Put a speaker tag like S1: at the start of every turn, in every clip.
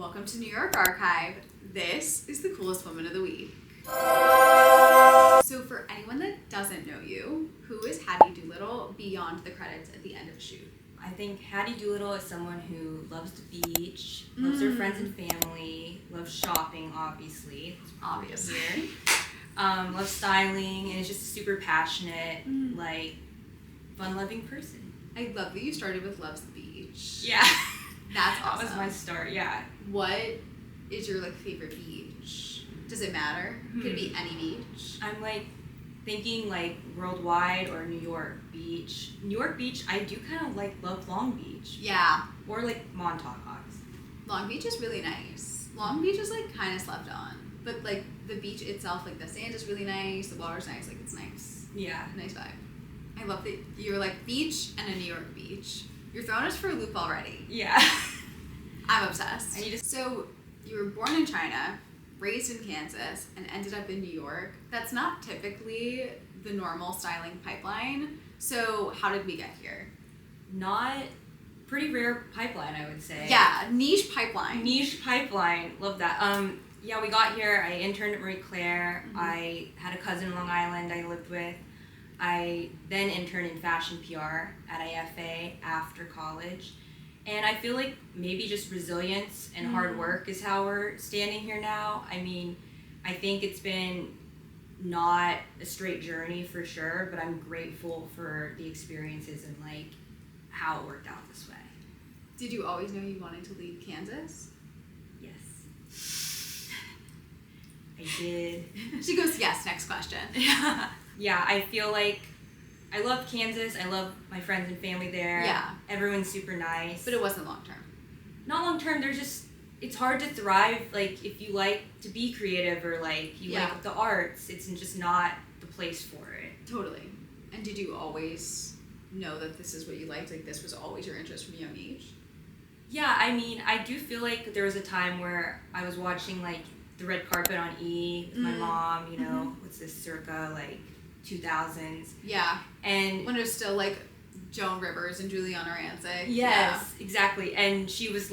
S1: Welcome to New York Archive. This is the coolest woman of the week. So for anyone that doesn't know you, who is Hattie Doolittle beyond the credits at the end of a shoot?
S2: I think Hattie Doolittle is someone who loves the beach, loves her friends and family, loves shopping, obviously.
S1: Obviously.
S2: Loves styling, and is just a super passionate, fun-loving person.
S1: I love that you started with loves the beach.
S2: Yeah.
S1: That's awesome.
S2: That was my start, yeah.
S1: What is your favorite beach? Does it matter? Could it be any beach?
S2: I'm thinking worldwide or New York Beach. New York Beach, I do kind of love Long Beach.
S1: Yeah.
S2: Or Montauk.
S1: Long Beach is really nice. Long Beach is kind of slept on. But the beach itself, the sand is really nice, the water's nice, it's nice.
S2: Yeah.
S1: Nice vibe. I love that you're beach and a New York beach. You're throwing us for a loop already.
S2: Yeah.
S1: I'm obsessed. So you were born in China, raised in Kansas, and ended up in New York. That's not typically the normal styling pipeline. So how did we get here?
S2: Pretty rare pipeline, I would say.
S1: Yeah, niche pipeline.
S2: Niche pipeline. Love that. Yeah, we got here. I interned at Marie Claire.
S1: Mm-hmm.
S2: I had a cousin in Long Island I lived with. I then interned in fashion PR at IFA after college. And I feel maybe just resilience and hard work is how we're standing here now. I mean, I think it's been not a straight journey for sure, but I'm grateful for the experiences and how it worked out this way.
S1: Did you always know you wanted to leave Kansas?
S2: Yes. I did.
S1: She goes, yes, next question.
S2: Yeah, I feel I love Kansas. I love my friends and family there.
S1: Yeah.
S2: Everyone's super nice.
S1: But it wasn't long term.
S2: Not long term. It's hard to thrive, if you like to be creative or you like the arts. It's just not the place for it.
S1: Totally. And did you always know that this is what you liked? This was always your interest from a young age?
S2: Yeah, I mean, I do feel there was a time where I was watching the red carpet on E with my mom, what's this, circa 2000s.
S1: Yeah.
S2: And
S1: when it was still Joan Rivers and Juliana Rancic.
S2: Yes, exactly. And she was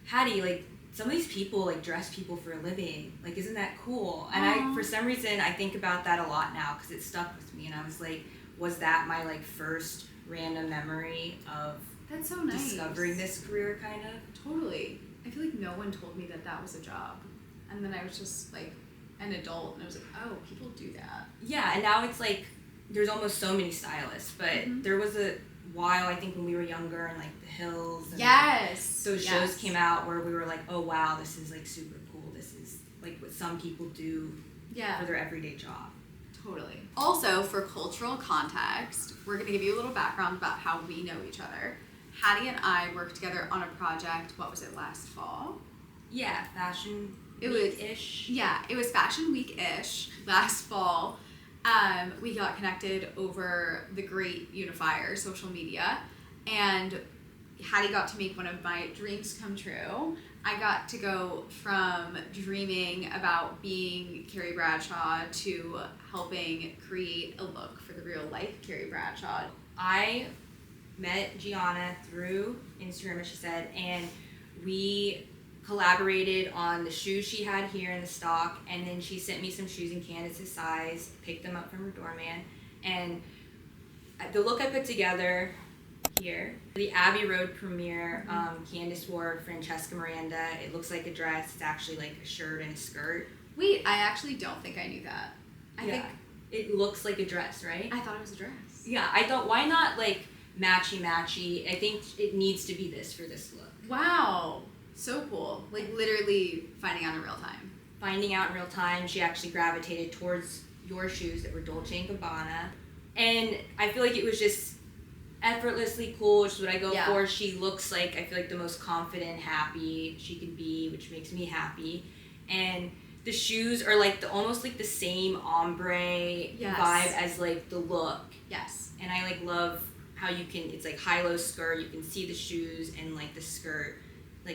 S2: Hattie, some of these people dress people for a living. Isn't that cool? And I, for some reason, I think about that a lot now because it stuck with me. And I was was that my first random memory of
S1: that's so nice.
S2: Discovering this career, kind of?
S1: Totally. I feel no one told me that was a job. And then I was just an adult and I was oh, people do that.
S2: Yeah, and now it's there's almost so many stylists, but there was a while, I think, when we were younger and the Hills and
S1: yes.
S2: Those shows came out where we were oh wow, this is super cool. This is what some people do for their everyday job.
S1: Totally. Also, for cultural context, we're going to give you a little background about how we know each other. Hattie and I worked together on a project, what was it, last fall?
S2: Yeah, Fashion Week-ish.
S1: Yeah, it was Fashion Week-ish last fall. We got connected over the great unifier, social media, and Hattie got to make one of my dreams come true. I got to go from dreaming about being Carrie Bradshaw to helping create a look for the real life Carrie Bradshaw.
S2: I met Gianna through Instagram, as she said, and we collaborated on the shoes she had here in the stock, and then she sent me some shoes in Candace's size, picked them up from her doorman, and the look I put together here, the Abbey Road premiere, Candace wore Francesca Miranda. It looks like a dress. It's actually a shirt and a skirt.
S1: Wait, I actually don't think I knew that. I think
S2: it looks like a dress, right?
S1: I thought it was a dress.
S2: Yeah, I thought, why not matchy-matchy? I think it needs to be this for this look.
S1: Wow. So cool. Literally finding out in real time.
S2: Finding out in real time. She actually gravitated towards your shoes that were Dolce & Gabbana. And I feel it was just effortlessly cool, which is what I go for. She looks I feel the most confident, happy she can be, which makes me happy. And the shoes are almost the same ombre vibe as the look.
S1: Yes.
S2: And I love how you can, it's high-low skirt, you can see the shoes and the skirt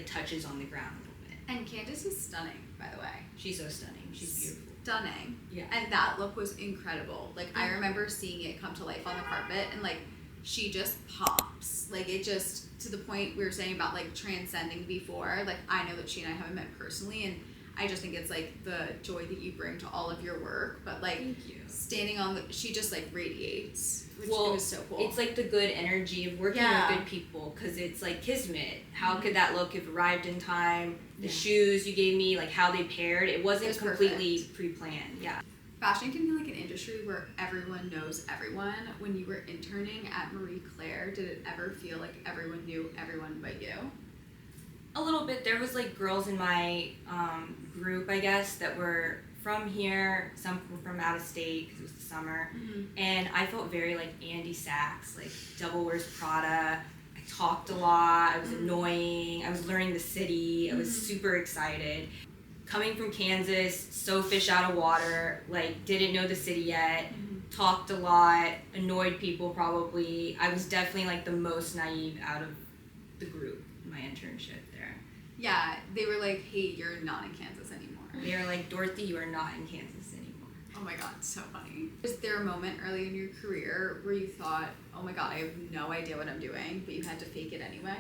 S2: touches on the ground a little bit.
S1: And Candace is stunning, by the way.
S2: She's so stunning. She's beautiful.
S1: Stunning.
S2: Yeah.
S1: And that look was incredible. I remember seeing it come to life on the carpet and she just pops. Like, it just, to the point we were saying about, like, transcending before. Like, I know that she and I haven't met personally, and I just think it's, like, the joy that you bring to all of your work. But, like, standing on the, she just, like, radiates, which it was so cool.
S2: It's, like, the good energy of working with good people, because it's, like, kismet. How could that look if it arrived in time? The shoes you gave me, like, how they paired. It wasn't completely pre-planned. Yeah.
S1: Fashion can be like an industry where everyone knows everyone. When you were interning at Marie Claire, did it ever feel like everyone knew everyone but you?
S2: A little bit. There was like girls in my group, I guess, that were from here. Some were from out of state because it was the summer. And I felt very like Andy Sachs, like Double Wears Prada. I talked a lot. I was annoying. I was learning the city. I was super excited. Coming from Kansas, so fish out of water, like didn't know the city yet, talked a lot, annoyed people probably. I was definitely like the most naive out of the group in my internship there.
S1: Yeah, they were like, hey, you're not in Kansas anymore.
S2: They were like, Dorothy, you are not in Kansas anymore.
S1: Oh my God, so funny. Was there a moment early in your career where you thought, oh my God, I have no idea what I'm doing, but you had to fake it anyway?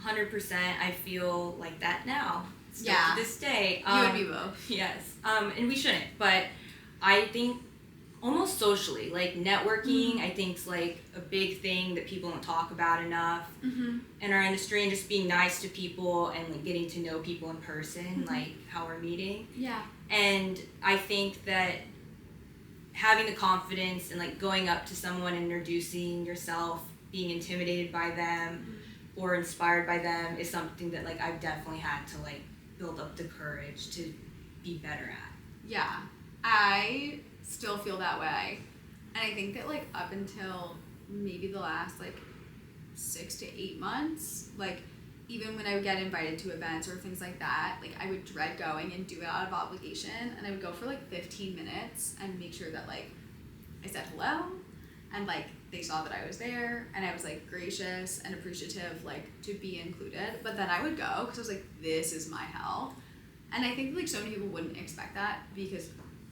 S2: 100%. I feel like that now. Still to this day.
S1: You and me both.
S2: Yes. And we shouldn't, but I think almost socially, like networking, I think is like a big thing that people don't talk about enough in our industry, and just being nice to people and like getting to know people in person, like how we're meeting.
S1: Yeah.
S2: And I think that having the confidence and like going up to someone, introducing yourself, being intimidated by them or inspired by them is something that like I've definitely had to like build up the courage to be better at.
S1: Yeah, I still feel that way. And I think that like up until maybe the last like 6 to 8 months, like even when I would get invited to events or things like that, like I would dread going and do it out of obligation, and I would go for like 15 minutes and make sure that like I said hello and like they saw that I was there and I was like gracious and appreciative like to be included. But then I would go because I was like, this is my hell. And I think like so many people wouldn't expect that because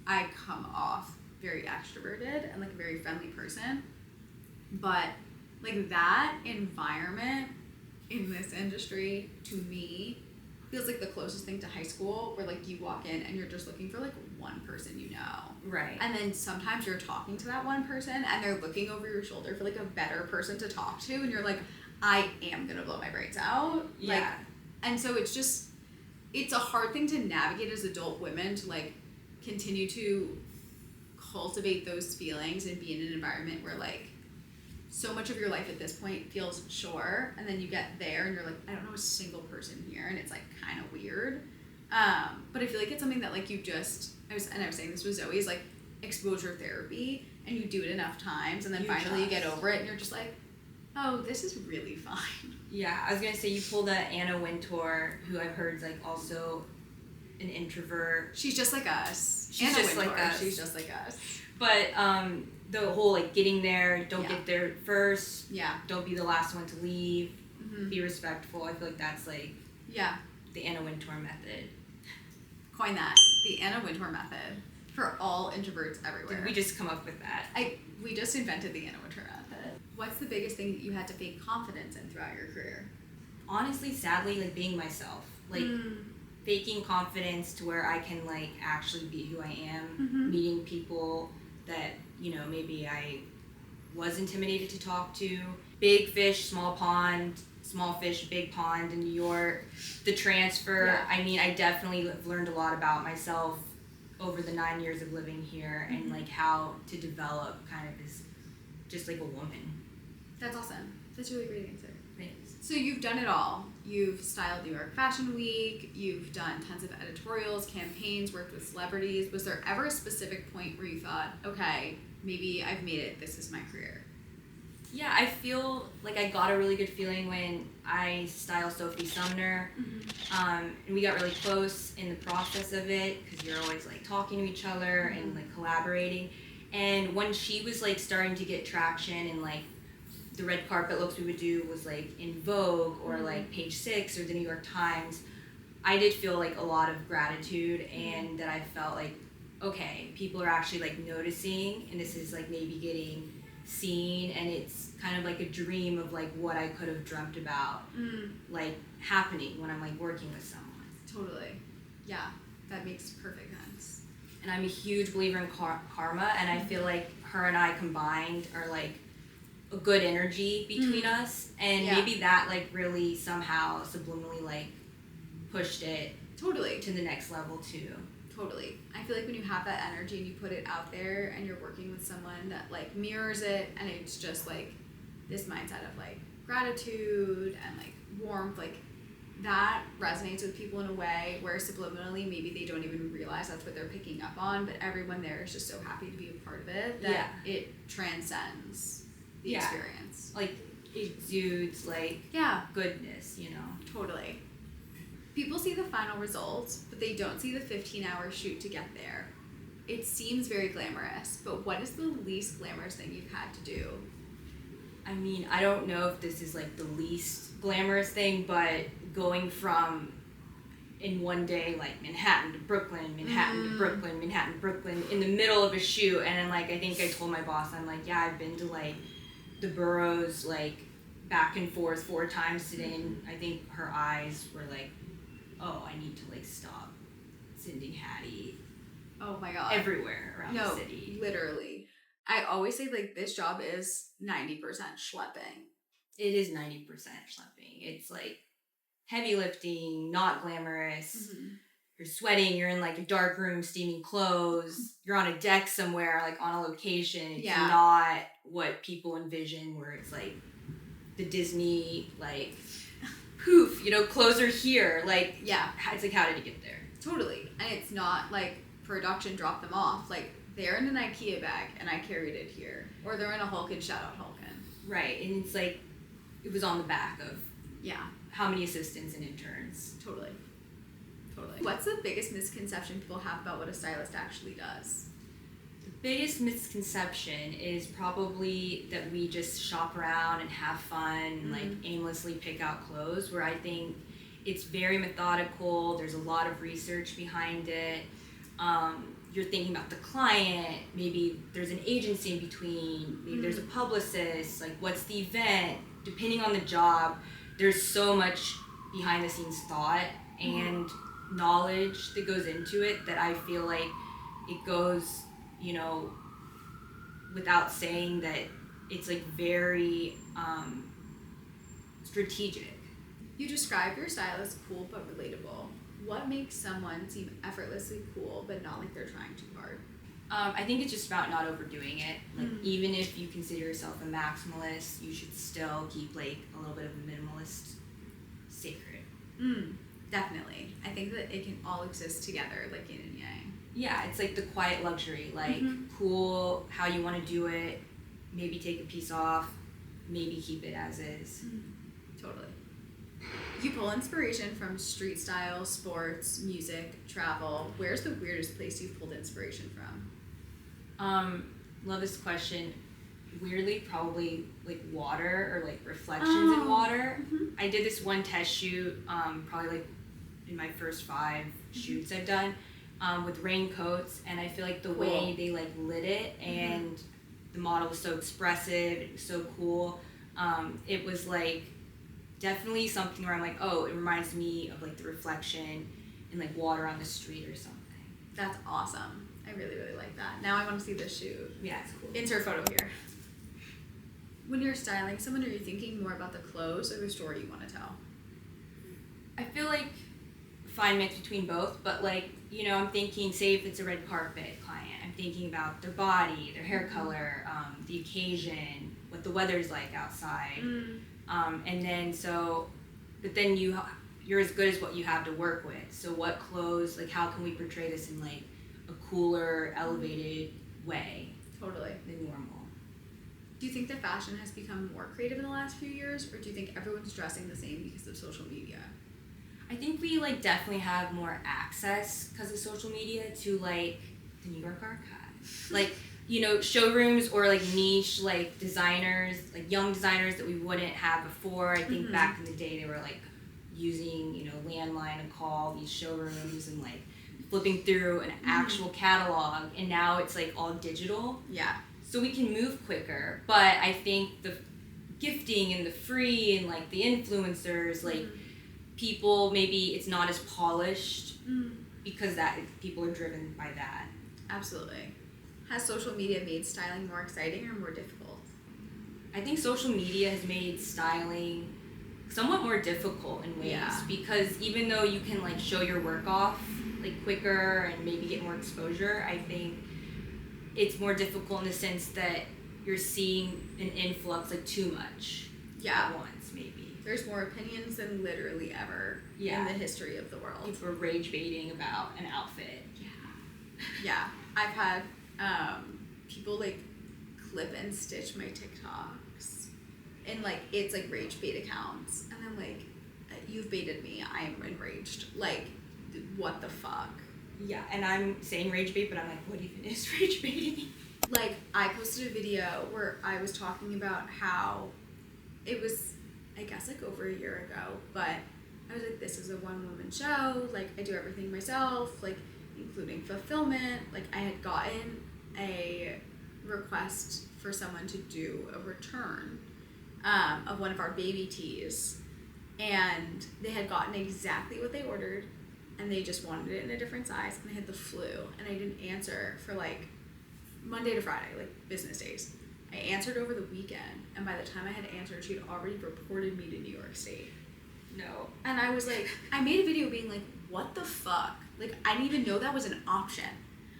S1: I come off very extroverted and like a very friendly person. But like that environment in this industry to me feels like the closest thing to high school, where like you walk in and you're just looking for like one person you know.
S2: Right.
S1: And then sometimes you're talking to that one person and they're looking over your shoulder for like a better person to talk to, and you're like, I am gonna blow my brains out.
S2: Yeah.
S1: Like, and so it's a hard thing to navigate as adult women to like continue to cultivate those feelings and be in an environment where like so much of your life at this point feels sure, and then you get there and you're like, I don't know a single person here, and it's like kind of weird. But I feel like it's something that like you just, I was saying this with Zoe, is like exposure therapy, and you do it enough times and then finally you get over it and you're just like, oh, this is really fine.
S2: Yeah, I was gonna say you pulled a Anna Wintour, who I've heard is like also an introvert.
S1: She's just like us.
S2: She's
S1: Anna
S2: just
S1: Wintour,
S2: like us.
S1: She's just like us.
S2: But the whole like getting there, don't get there first.
S1: Yeah.
S2: Don't be the last one to leave. Be respectful. I feel like that's like the Anna Wintour method.
S1: Coin that. The Anna Wintour method for all introverts everywhere.
S2: Did we just come up with that?
S1: We just invented the Anna Wintour method. What's the biggest thing that you had to fake confidence in throughout your career?
S2: Honestly, sadly, like being myself. Like faking confidence to where I can like actually be who I am, meeting people that, you know, maybe I was intimidated to talk to. Big fish, small pond, small fish, big pond in New York. The transfer, I mean, I definitely have learned a lot about myself over the 9 years of living here and like how to develop kind of as just like a woman.
S1: That's awesome. That's a really great answer.
S2: Thanks.
S1: So you've done it all. You've styled New York Fashion Week, you've done tons of editorials, campaigns, worked with celebrities. Was there ever a specific point where you thought, okay, maybe I've made it, this is my career?
S2: Yeah, I feel like I got a really good feeling when I styled Sophie Sumner. And we got really close in the process of it because you're always like talking to each other and like collaborating. And when she was like starting to get traction and like the red carpet looks we would do was like in Vogue or like Page 6 or the New York Times, I did feel like a lot of gratitude and that I felt like, okay, people are actually like noticing, and this is like maybe getting seen, and it's kind of like a dream of like what I could have dreamt about like happening when I'm like working with someone.
S1: Totally. Yeah, that makes perfect sense.
S2: And I'm a huge believer in karma, and I feel like her and I combined are like a good energy between us, and maybe that like really somehow subliminally like pushed it
S1: totally
S2: to the next level too.
S1: Totally. I feel like when you have that energy and you put it out there and you're working with someone that like mirrors it, and it's just like this mindset of like gratitude and like warmth, like that resonates with people in a way where subliminally maybe they don't even realize that's what they're picking up on, but everyone there is just so happy to be a part of it that it transcends the experience.
S2: Like it exudes like goodness, you know.
S1: Totally. People see the final results, but they don't see the 15-hour shoot to get there. It seems very glamorous, but what is the least glamorous thing you've had to do?
S2: I mean, I don't know if this is like the least glamorous thing, but going from in one day like Manhattan to Brooklyn, Manhattan to Brooklyn, Manhattan to Brooklyn in the middle of a shoot, and then like I think I told my boss, I'm like, yeah, I've been to like the boroughs like back and forth 4 times today, and I think her eyes were like, oh, I need to like stop sending Hattie
S1: oh my god
S2: everywhere around the city.
S1: Literally. I always say like this job is 90% schlepping.
S2: It is 90% schlepping. It's like heavy lifting, not glamorous. You're sweating, you're in like a dark room steaming clothes, you're on a deck somewhere like on a location. It's not what people envision where it's like the Disney like poof, you know, clothes are here. Like, it's like, how did you get there?
S1: Totally. And it's not like production dropped them off. Like, they're in an IKEA bag and I carried it here. Or they're in a Hulkin, shout out Hulkin.
S2: Right. And it's like, it was on the back of how many assistants and interns.
S1: Totally. What's the biggest misconception people have about what a stylist actually does?
S2: The biggest misconception is probably that we just shop around and have fun and like aimlessly pick out clothes, where I think it's very methodical. There's a lot of research behind it. You're thinking about the client, maybe there's an agency in between, maybe there's a publicist, like what's the event, depending on the job. There's so much behind the scenes thought and knowledge that goes into it that I feel like it goes, you know, without saying that it's like very strategic.
S1: You describe your style as cool but relatable. What makes someone seem effortlessly cool but not like they're trying too hard?
S2: I think it's just about not overdoing it. Like even if you consider yourself a maximalist, you should still keep like a little bit of a minimalist sacred.
S1: Definitely. I think that it can all exist together, like yin and yang.
S2: Yeah, it's like the quiet luxury, like cool how you want to do it, maybe take a piece off, maybe keep it as is.
S1: Totally. You pull inspiration from street style, sports, music, travel. Where's the weirdest place you've pulled inspiration from?
S2: Love this question. Weirdly, probably like water or like reflections in water. I did this one test shoot, probably like in my first 5 shoots I've done, with raincoats, and I feel like the way they like lit it and the model was so expressive, it was so cool. It was like definitely something where I'm like, oh, it reminds me of like the reflection in like water on the street or something.
S1: That's awesome. I really, really like that. Now I want to see this shoot.
S2: Yeah, it's cool.
S1: Insert photo here. When you're styling someone, are you thinking more about the clothes or the story you want to tell?
S2: I feel like fine mix between both, but like, you know, I'm thinking, say if it's a red carpet client, I'm thinking about their body, their hair color, the occasion, what the weather's like outside. And then but then you're as good as what you have to work with. So what clothes, like how can we portray this in like a cooler, elevated way?
S1: Totally.
S2: Than normal.
S1: Do you think that fashion has become more creative in the last few years, or do you think everyone's dressing the same because of social media?
S2: I think we like definitely have more access because of social media to like the New York Archive. Like, you know, showrooms or like niche like designers, like young designers that we wouldn't have before. I think back in the day they were like using, you know, landline and call these showrooms and like flipping through an actual catalog, and now it's like all digital.
S1: Yeah.
S2: so we can move quicker. But I think the gifting and the free and like the influencers, like people, maybe it's not as polished because that people are driven by that.
S1: Absolutely. Has social media made styling more exciting or more difficult?
S2: I think social media has made styling somewhat more difficult in ways because even though you can like show your work off like quicker and maybe get more exposure, I think it's more difficult in the sense that you're seeing an influx like too much at once, maybe.
S1: There's more opinions than literally ever in the history of the world.
S2: People are rage baiting about an outfit.
S1: Yeah. I've had people like clip and stitch my TikToks and like it's like rage bait accounts and I'm like, you've baited me, I am enraged. Like, what the fuck?
S2: Yeah, and I'm saying rage bait, but I'm like, what even is rage baiting?
S1: Like, I posted a video where I was talking about how it was, I guess, like over a year ago, but I was like, this is a one-woman show, like, I do everything myself, like, including fulfillment. Like, I had gotten a request for someone to do a return of one of our baby tees, and they had gotten exactly what they ordered, and they just wanted it in a different size, and I had the flu, and I didn't answer for, like, Monday to Friday, like, business days. I answered over the weekend, and by the time I had answered, she had already reported me to New York State.
S2: No.
S1: And I was like, I made a video being like, what the fuck? Like, I didn't even know that was an option.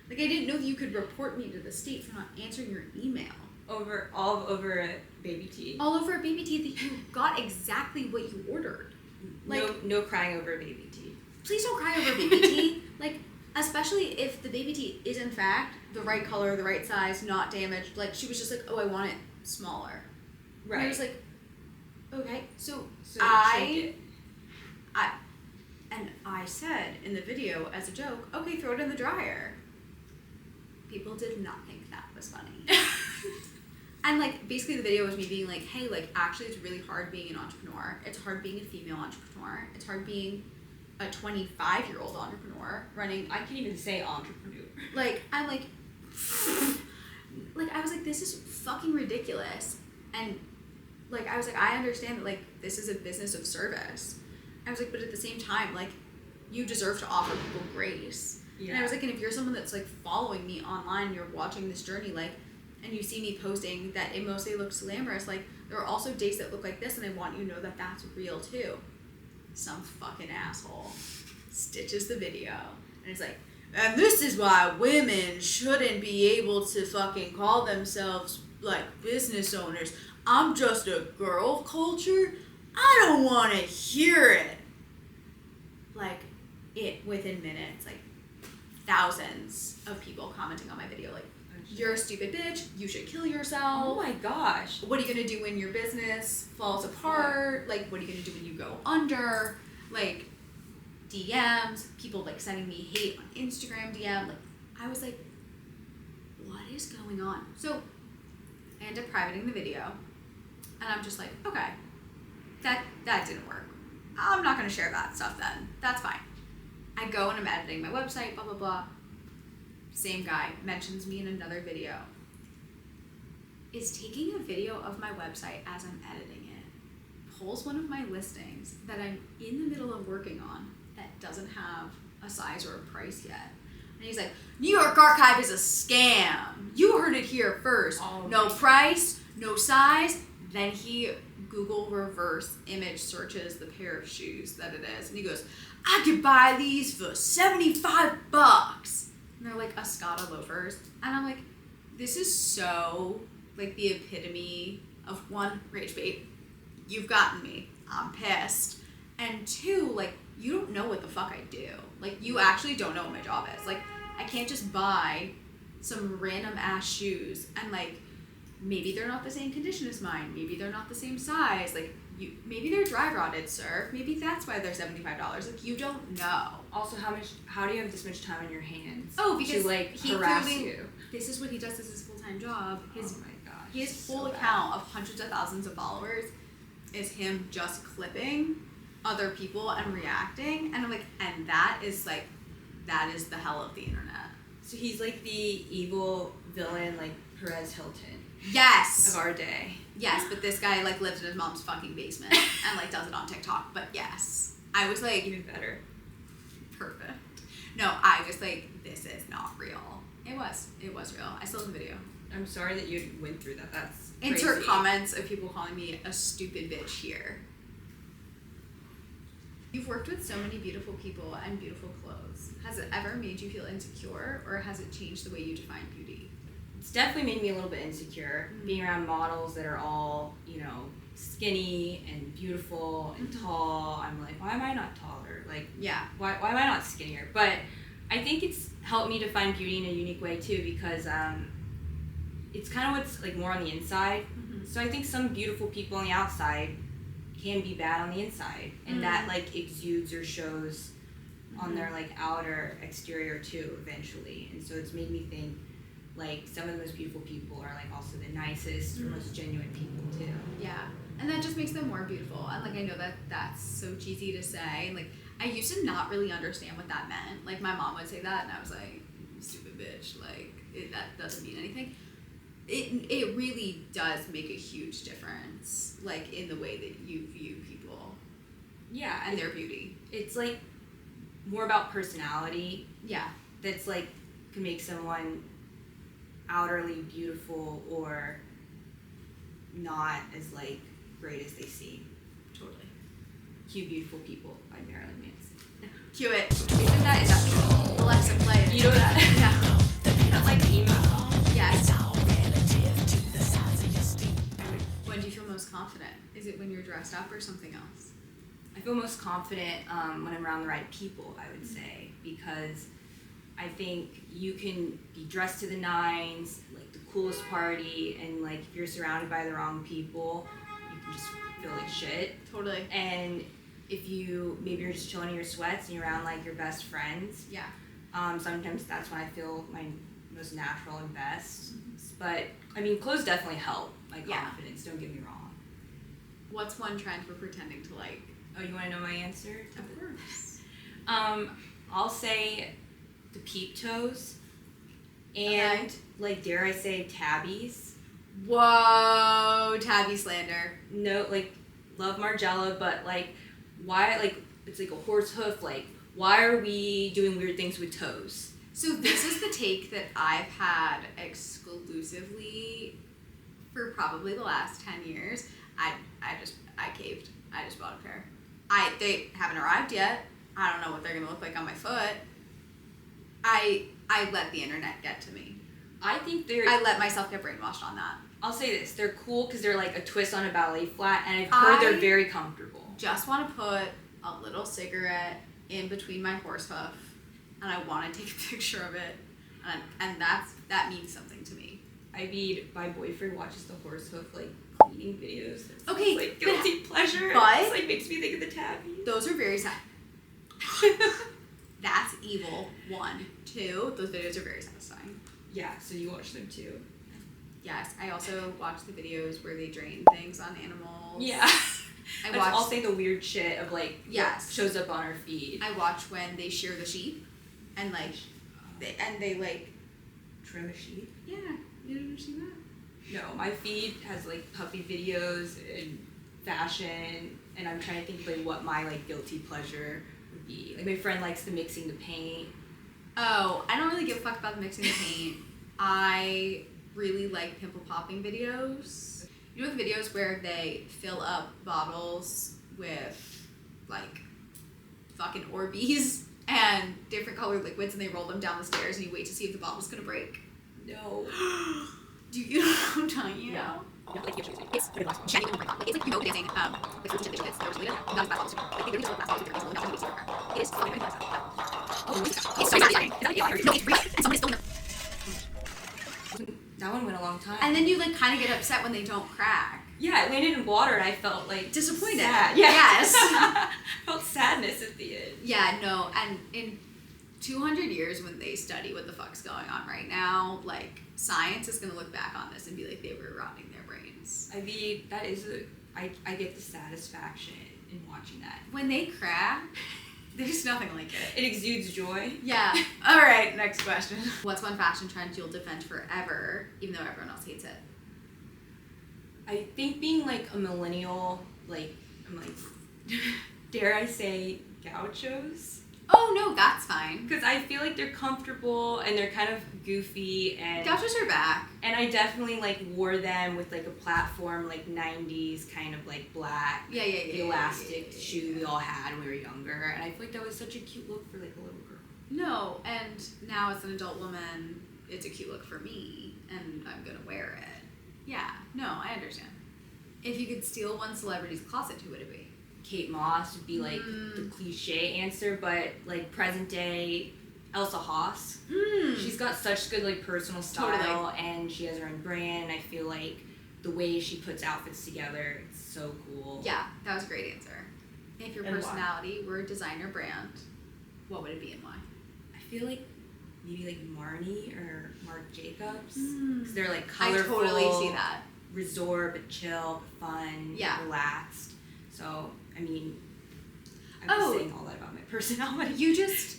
S1: Like, I didn't know that you could report me to the state for not answering your email.
S2: All over a baby tee.
S1: All over a baby tee that you got exactly what you ordered. Like,
S2: no crying over a baby tee.
S1: Please don't cry over a baby tee. Like, especially if the baby tee is in fact the right color, the right size, not damaged. Like, she was just like, oh, I want it smaller.
S2: Right.
S1: And I was like, okay. So I said in the video as a joke, okay, throw it in the dryer. People did not think that was funny. And, like, basically the video was me being like, hey, like, actually it's really hard being an entrepreneur. It's hard being a female entrepreneur. It's hard being a 25-year-old entrepreneur running.
S2: I can't even say entrepreneur.
S1: Like, I'm like, I was like, this is fucking ridiculous. And, like, I was like, I understand that, like, this is a business of service. I was like, but at the same time, like, you deserve to offer people grace. Yeah. And I was like, and if you're someone that's, like, following me online and you're watching this journey, like, and you see me posting that it mostly looks glamorous, like, there are also days that look like this, and I want you to know that that's real, too. Some fucking asshole stitches the video, and it's like, and this is why women shouldn't be able to fucking call themselves, like, business owners. I'm just a girl culture. I don't want to hear it. Like, it, within minutes, like, thousands of people commenting on my video, like, you're a stupid bitch, you should kill yourself.
S2: Oh my gosh.
S1: What are you gonna do when your business falls apart? Like, what are you gonna do when you go under? Like, DMs, people, like, sending me hate on Instagram DM. Like, I was like, what is going on? So, I end up privating the video, and I'm just like, okay, that didn't work. I'm not gonna share that stuff then. That's fine. I go and I'm editing my website, blah, blah, blah. Same guy mentions me in another video. Is taking a video of my website as I'm editing it, pulls one of my listings that I'm in the middle of working on that doesn't have a size or a price yet. And he's like, New York Archive is a scam. You heard it here first. Oh, no price, no size. Then he Google reverse image searches the pair of shoes that it is. And he goes, I could buy these for $75. And they're like Escada loafers. And I'm like, this is so, like, the epitome of, one, rage bait. You've gotten me. I'm pissed. And two, like, you don't know what the fuck I do. Like, you actually don't know what my job is. Like, I can't just buy some random ass shoes and, like, maybe they're not the same condition as mine. Maybe they're not the same size. Like, maybe they're dry rotted, sir. Maybe that's why they're $75. Like, you don't know.
S2: Also, how do you have this much time on your hands?
S1: Oh, because
S2: to, like,
S1: he
S2: harass
S1: clearly,
S2: you.
S1: This is what he does as his full-time job.
S2: Oh my gosh.
S1: His full account of hundreds of thousands of followers is him just clipping other people and reacting. And I'm like, and that is the hell of the internet.
S2: So he's like the evil villain, like, Perez Hilton
S1: Yes.
S2: of our day.
S1: Yes, but this guy like lives in his mom's fucking basement and like does it on TikTok. But yes, I was like,
S2: Even better.
S1: perfect. No, I was like, this is not real. It was real. I still have the video.
S2: I'm sorry that you went through that. That's
S1: Insert
S2: crazy.
S1: comments of people calling me a stupid bitch here. You've worked with so many beautiful people and beautiful clothes. Has it ever made you feel insecure, or has it changed the way you define beauty?
S2: It's definitely made me a little bit insecure, being around models that are all, you know, skinny and beautiful and tall. I'm like, why am I not taller? Like,
S1: Yeah.
S2: why am I not skinnier? But I think it's helped me define beauty in a unique way too, because it's kind of what's like more on the inside.
S1: Mm-hmm.
S2: So I think some beautiful people on the outside can be bad on the inside, and that like exudes or shows on their like outer exterior too eventually. And so it's made me think like some of the most beautiful people are like also the nicest or most genuine people too.
S1: Yeah. And that just makes them more beautiful. And like I know that that's so cheesy to say. And like I used to not really understand what that meant. Like my mom would say that, and I was like, stupid bitch. Like that doesn't mean anything. It really does make a huge difference, like in the way that you view people
S2: Yeah,
S1: and their beauty.
S2: it's like more about personality.
S1: Yeah.
S2: That's like can make someone outerly beautiful or not as like great as they seem.
S1: Totally.
S2: Cue Beautiful People by Marilyn Manson.
S1: Cue it. Isn't that industrial? Alexa, play it.
S2: You know that?
S1: Yeah.
S2: That's like emo.
S1: Yes. When do you feel most confident? Is it when you're dressed up or something else?
S2: I feel most confident when I'm around the right people, I would say, because I think you can be dressed to the nines, like the coolest party, and like if you're surrounded by the wrong people, you can just feel like shit.
S1: Totally.
S2: And if you, maybe you're just chilling in your sweats and you're around like your best friends,
S1: Yeah.
S2: sometimes that's when I feel my most natural and best. But I mean, clothes definitely help my confidence, don't get me wrong.
S1: What's one trend we're pretending to like?
S2: Oh, you want to know my answer?
S1: Of course.
S2: I'll say the peep toes and like, dare I say, tabbies.
S1: Whoa, tabby slander.
S2: No, like, love Margiela, but like, why, like, it's like a horse hoof, like, why are we doing weird things with toes?
S1: So this is the take that I've had exclusively for probably the last 10 years. I caved. I just bought a pair. They haven't arrived yet. I don't know what they're gonna look like on my foot. I let the internet get to me.
S2: I think
S1: I let myself get brainwashed on that.
S2: I'll say this, they're cool because they're like a twist on a ballet flat, and I've heard they're very comfortable.
S1: Just want to put a little cigarette in between my horse hoof, and I want to take a picture of it, and that means something to me.
S2: I mean, my boyfriend watches the horse hoof like cleaning videos. It's
S1: Okay,
S2: like guilty pleasure.
S1: but
S2: It's like makes me think of the tabby.
S1: Those are very sad. That's evil. 1, 2. Those videos are very satisfying.
S2: Yeah, so you watch them too.
S1: Yes, I also watch the videos where they drain things on animals.
S2: Yeah. I'll say the weird shit of like what shows up on our feed.
S1: I watch when they shear the sheep, and like they like
S2: trim a sheep.
S1: Yeah, you didn't see that?
S2: No, my feed has like puppy videos and fashion, and I'm trying to think of like what my like guilty pleasure would be. Like my friend likes the mixing the paint.
S1: Oh, I don't really give a fuck about the mixing the paint. I really like pimple popping videos. You know the videos where they fill up bottles with like fucking Orbeez and different colored liquids, and they roll them down the stairs, and you wait to see if the bottle's gonna break?
S2: No.
S1: Do you know what I'm telling you?
S2: Yeah.
S1: No, like it's checking the break on. Like it's like no dancing. Like for teaching kids, they're really not about bottles. Like they really just want bottles. They're really not going to be It is so good. It's so exciting. No, it's real. And someone is filming them.
S2: That one went a long time.
S1: And then you like kind of get upset when they don't crack.
S2: Yeah, it landed in water, and I felt like
S1: Disappointed.
S2: Sad. Yeah.
S1: Yes.
S2: I felt sadness at the end.
S1: Yeah, no, and in 200 years when they study what the fuck's going on right now, like science is gonna look back on this and be like, they were rotting their brains.
S2: I mean, that is I get the satisfaction in watching that.
S1: When they crack, There's nothing like it.
S2: It exudes joy.
S1: Yeah. All right, next question. What's one fashion trend you'll defend forever, even though everyone else hates it?
S2: I think being like a millennial, like, I'm like, dare I say, gauchos?
S1: Oh, no, that's fine.
S2: Because I feel like they're comfortable and they're kind of goofy and...
S1: Gauchos are back.
S2: And I definitely like wore them with like a platform, like 90s kind of like black,
S1: Yeah.
S2: elastic shoe we all had when we were younger. And I feel like that was such a cute look for like a little girl.
S1: No, and now as an adult woman, it's a cute look for me, and I'm gonna wear it. Yeah, no, I understand. If you could steal one celebrity's closet, who would it be?
S2: Kate Moss would be like the cliche answer, but like present day Elsa Haas. She's got such good like personal style, and she has her own brand. I feel like the way she puts outfits together, it's so cool.
S1: Yeah, that was a great answer. If your
S2: And
S1: personality were a designer brand, what would it be and why?
S2: I feel like maybe like Marni or Marc Jacobs, because they're like colorful.
S1: I totally see that.
S2: Resort, but chill, fun, relaxed. So, I mean, I'm just saying all that about my personality.
S1: You just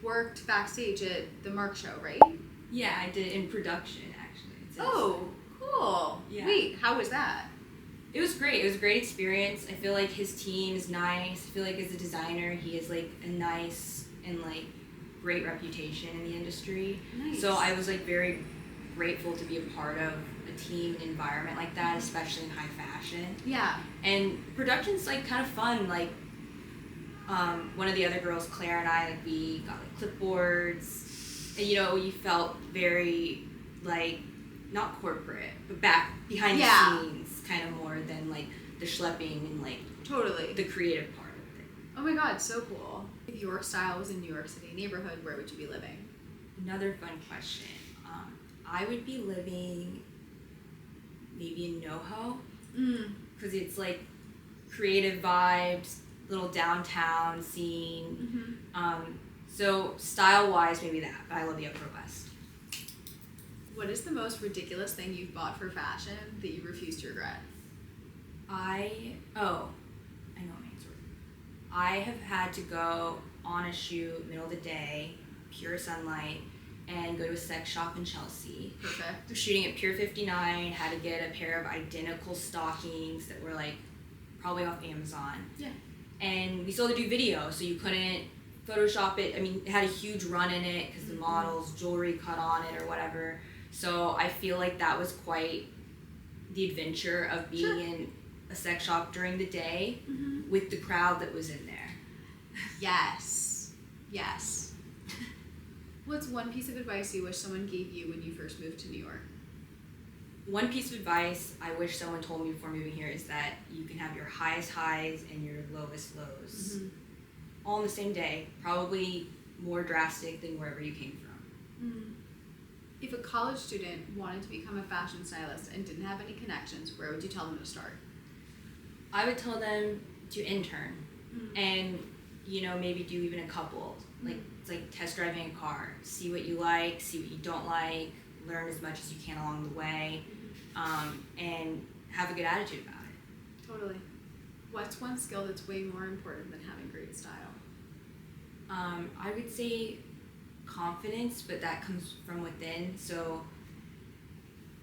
S1: worked backstage at the Marc show, right?
S2: Yeah, I did in production, actually.
S1: Oh, cool.
S2: Yeah.
S1: Wait, how was that?
S2: It was great. It was a great experience. I feel like his team is nice. I feel like as a designer, he has like a nice and like great reputation in the industry.
S1: Nice.
S2: So I was like very grateful to be a part of a team and environment like that, especially in high fashion.
S1: Yeah.
S2: And production's like kind of fun. Like one of the other girls, Claire, and I, like we got like clipboards, and you felt very like not corporate, but back behind the scenes, kind of more than like the schlepping and like
S1: totally
S2: the creative part of it.
S1: Oh my god, so cool. If your style was in New York City neighborhood, where would you be living?
S2: Another fun question. I would be living maybe in NoHo, because it's like creative vibes, little downtown scene. So style-wise, maybe that. But I love the Upper West.
S1: What is the most ridiculous thing you've bought for fashion that you refuse to regret?
S2: I know an answer. I have had to go on a shoot, middle of the day, pure sunlight, and go to a sex shop in Chelsea.
S1: Perfect.
S2: Was shooting at Pier 59, had to get a pair of identical stockings that were like probably off Amazon.
S1: Yeah.
S2: And we still had to do video, so you couldn't Photoshop it. I mean, it had a huge run in it because the model's jewelry cut on it or whatever. So I feel like that was quite the adventure of being in a sex shop during the day with the crowd that was in there.
S1: Yes. What's one piece of advice you wish someone gave you when you first moved to New York?
S2: One piece of advice I wish someone told me before moving here is that you can have your highest highs and your lowest lows all in the same day, probably more drastic than wherever you came from.
S1: If a college student wanted to become a fashion stylist and didn't have any connections, where would you tell them to start?
S2: I would tell them to intern and, maybe do even a couple. Like, it's like test driving a car. See what you like, see what you don't like, learn as much as you can along the way, and have a good attitude about it.
S1: Totally. What's one skill that's way more important than having great style?
S2: I would say confidence, but that comes from within. So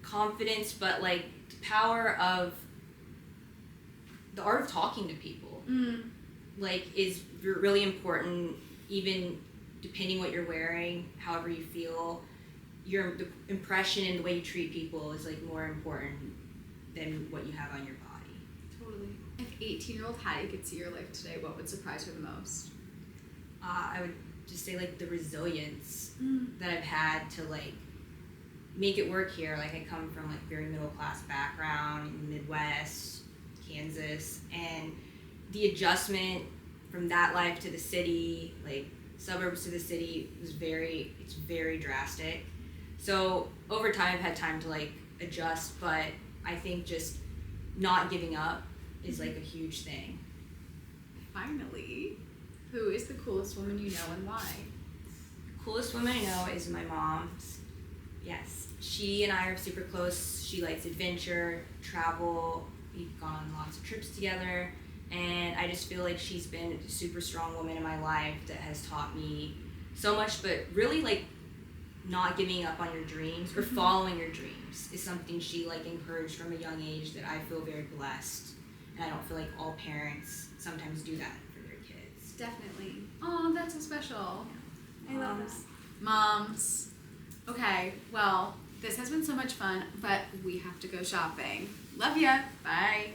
S2: confidence, but like the power of the art of talking to people, like is really important. Even depending what you're wearing, however you feel, the impression and the way you treat people is like more important than what you have on your body.
S1: Totally. If 18-year-old Hattie could see your life today, what would surprise her the most?
S2: I would just say like the resilience that I've had to like make it work here. Like I come from like very middle class background in the Midwest, Kansas, and the adjustment from that life to the city, like suburbs to the city, it's very drastic. So over time I've had time to like adjust, but I think just not giving up is like a huge thing.
S1: Finally, who is the coolest woman you know and why?
S2: The coolest woman I know is my mom. Yes, she and I are super close. She likes adventure, travel. We've gone on lots of trips together, And I just feel like she's been a super strong woman in my life that has taught me so much, but really like not giving up on your dreams or following your dreams is something she like encouraged from a young age that I feel very blessed. And I don't feel like all parents sometimes do that for their kids.
S1: Definitely. Oh, that's so special.
S2: Yeah.
S1: I love that. Moms. Okay, well, this has been so much fun, but we have to go shopping. Love ya. Bye.